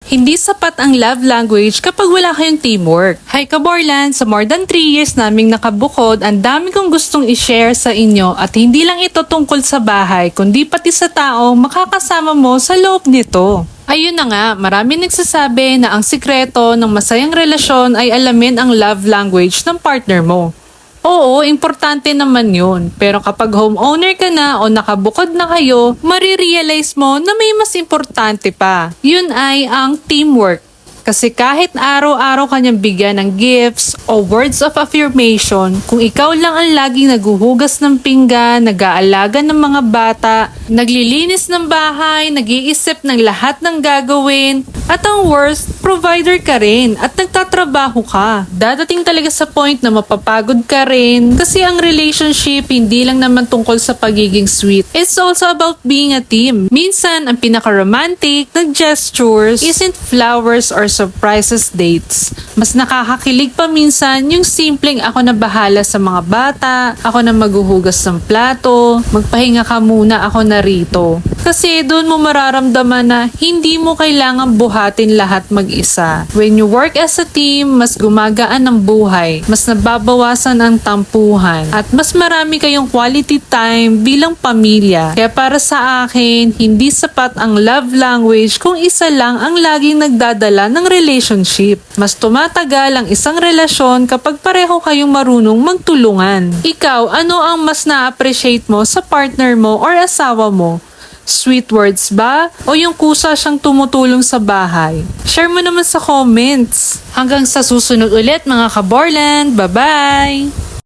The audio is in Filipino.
Hindi sapat ang love language kapag wala kayong teamwork. Hi Kaborlan, sa more than 3 years naming nakabukod, ang dami kong gustong i-share sa inyo at hindi lang ito tungkol sa bahay, kundi pati sa tao makakasama mo sa loob nito. Ayun na nga, marami nagsasabi na ang sikreto ng masayang relasyon ay alamin ang love language ng partner mo. Oo, importante naman yun. Pero kapag homeowner ka na o nakabukod na kayo, marirealize mo na may mas importante pa. Yun ay ang teamwork. Kasi kahit araw-araw kanyang bigyan ng gifts o words of affirmation, kung ikaw lang ang laging naguhugas ng pinggan, nag-aalaga ng mga bata, naglilinis ng bahay, nag-iisip ng lahat ng gagawin, at ang worst, provider ka rin at nagtatrabaho ka. Dadating talaga sa point na mapapagod ka rin kasi ang relationship hindi lang naman tungkol sa pagiging sweet. It's also about being a team. Minsan, ang pinaka-romantic na gestures isn't flowers or surprises dates. Mas nakakakilig pa minsan yung simpleng ako na bahala sa mga bata, ako na maghuhugas ng plato, magpahinga ka muna, ako na rito. Kasi doon mo mararamdaman na hindi mo kailangan buhatin lahat mag-isa. When you work as a team, mas gumagaan ang buhay, mas nababawasan ang tampuhan, at mas marami kayong quality time bilang pamilya. Kaya para sa akin, hindi sapat ang love language kung isa lang ang laging nagdadala ng relationship. Mas tumatagal ang isang relasyon kapag pareho kayong marunong magtulungan. Ikaw, ano ang mas na-appreciate mo sa partner mo or asawa mo? Sweet words ba? O yung kusa siyang tumutulong sa bahay? Share mo naman sa comments. Hanggang sa susunod ulit mga Kaborlan. Bye-bye!